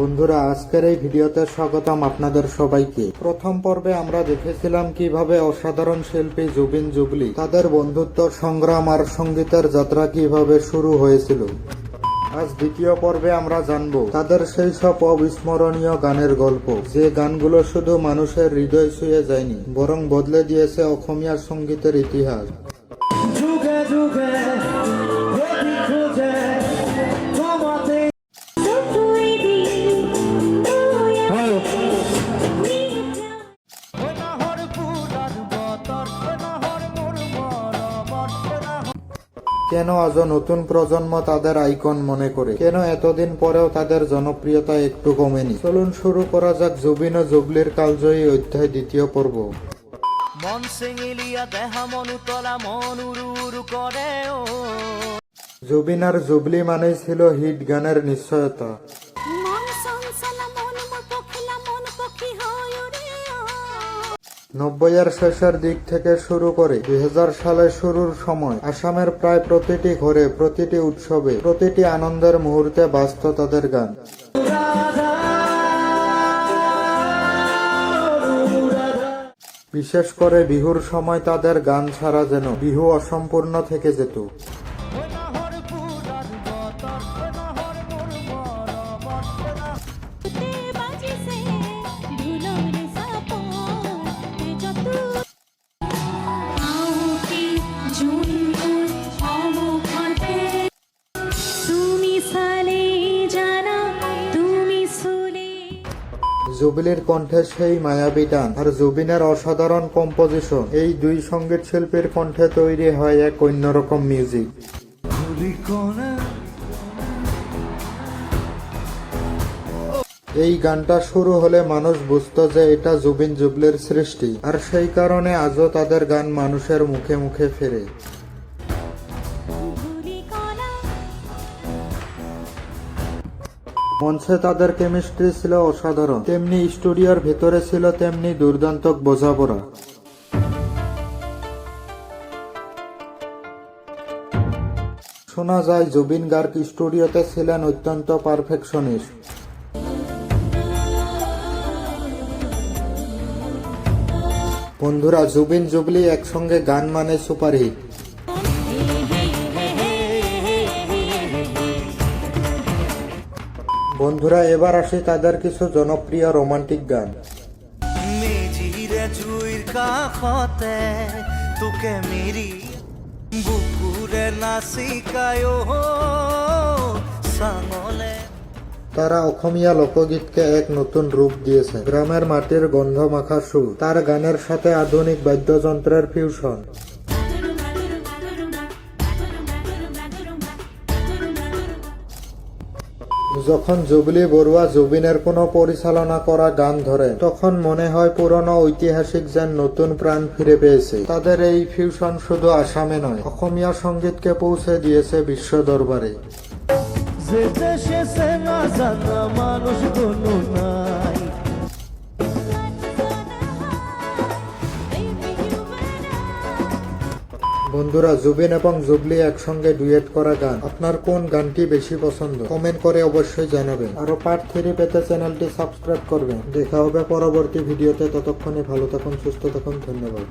বন্ধুরা, আজকের এই ভিডিওতে স্বাগতম আপনাদের সবাইকে। প্রথম পর্বে আমরা দেখেছিলাম কিভাবে অসাধারণ শিল্পী জুবিন জুবলী তাদের বন্ধুত্ব সংগ্রাম আর সঙ্গীতের যাত্রা কিভাবে শুরু হয়েছিল। আজ দ্বিতীয় পর্বে আমরা জানবো তাদের সেই সব অবিস্মরণীয় গানের গল্প, যে গানগুলো শুধু মানুষের হৃদয় ছুঁয়ে যায়নি, বরং বদলে দিয়েছে অসমীয়া সঙ্গীতের ইতিহাস। যুগে যুগে কেন আজও নতুন প্রজন্ম তাদের আইকন মনে করে? কেন এতদিন পরেও তাদের জনপ্রিয়তা একটু কমেনি? চলুন শুরু করা যাক জুবিন ও জুবলীর কালজয়ী অধ্যায় দ্বিতীয় পর্ব। মন সিঙিলিয়া দেহা মনু তলা মন উরু উরু করে ও জুবিন আর জুবলী মানেই ছিল হিট গানের নিশ্চয়তা। মন সংসালা মন পখিলা মন পখি হয় রে ও 90-এর শেষের দিক থেকে শুরু করে 2000 সালের শুরুর সময় আসামের প্রায় প্রতিটি ঘরে, প্রতিটি উৎসবে, প্রতিটি আনন্দের মুহূর্তে বাজত তাদের গান। বিশেষ করে বিহুর সময় তাদের গান ছাড়া যেন বিহু অসম্পূর্ণ থেকে যেত। তে বাজিছে ধুলোর সাপন তে যত আউকি জুনমুন অমুখাতে তুমি সালে জানা তুমি সুলে। জুবলীর কণ্ঠে সেই মায়াবী টান আর জুবিনের অসাধারণ কম্পোজিশন, এই দুই সঙ্গীত শিল্পীর কণ্ঠে তৈরি হয় এক অন্যরকম মিউজিক। এই গানটা শুরু হলে মানুষ বুঝতো যে এটা জুবিন জুবলীর সৃষ্টি, আর সেই কারণে আজও তাদের গান মানুষের মুখে মুখে ফেরে। ভুলি কলা মঞ্চে তাদের কেমিস্ট্রি ছিল অসাধারণ, তেমনি স্টুডিওর ভেতরে ছিল তেমনি দুর্দান্ত বোঝাপড়া। শোনা যায় জুবিন গার্গ স্টুডিওতে ছিলেন অত্যন্ত পারফেকশনিস্ট। বন্ধুরা, জুবিন জুবলী একসঙ্গে গান মানে সুপারহিট। বন্ধুরা, এবার আসি তাদের কিছু জনপ্রিয় রোমান্টিক গান। মেজিরে জুইর কাষতে তোকে মেরি বুকুৰে নাচিকায় চাঙলে। তারা অসমীয়া লোকগীতকে এক নতুন রূপ দিয়েছে। গ্রামের মাটির গন্ধ মাখা সুর, তার গানের সাথে আধুনিক বাদ্যযন্ত্রের ফিউশন। যখন জুবলী বড়ুয়া জুবিনের কোনো পরিচালনা করা গান ধরে, তখন মনে হয় পুরনো ঐতিহাসিক যেন নতুন প্রাণ ফিরে পেয়েছে। তাদের এই ফিউশন শুধু আসামে নয়, অসমীয়া সঙ্গীতকে পৌঁছে দিয়েছে বিশ্ব দরবারে। যে দেশে সে না জানা মানুষ কোনো নাই। বন্ধুরা, জুবিন এবং জুবলী একসঙ্গে ডুয়েট করা গান, আপনার কোন গানটি বেশি পছন্দ? কমেন্ট করে অবশ্যই জানাবেন। আরো পার্ট 3 পেতে চ্যানেলটি সাবস্ক্রাইব করবেন। দেখা হবে পরবর্তী ভিডিওতে। ততক্ষণে ভালো থাকুন, সুস্থ থাকুন, ধন্যবাদ।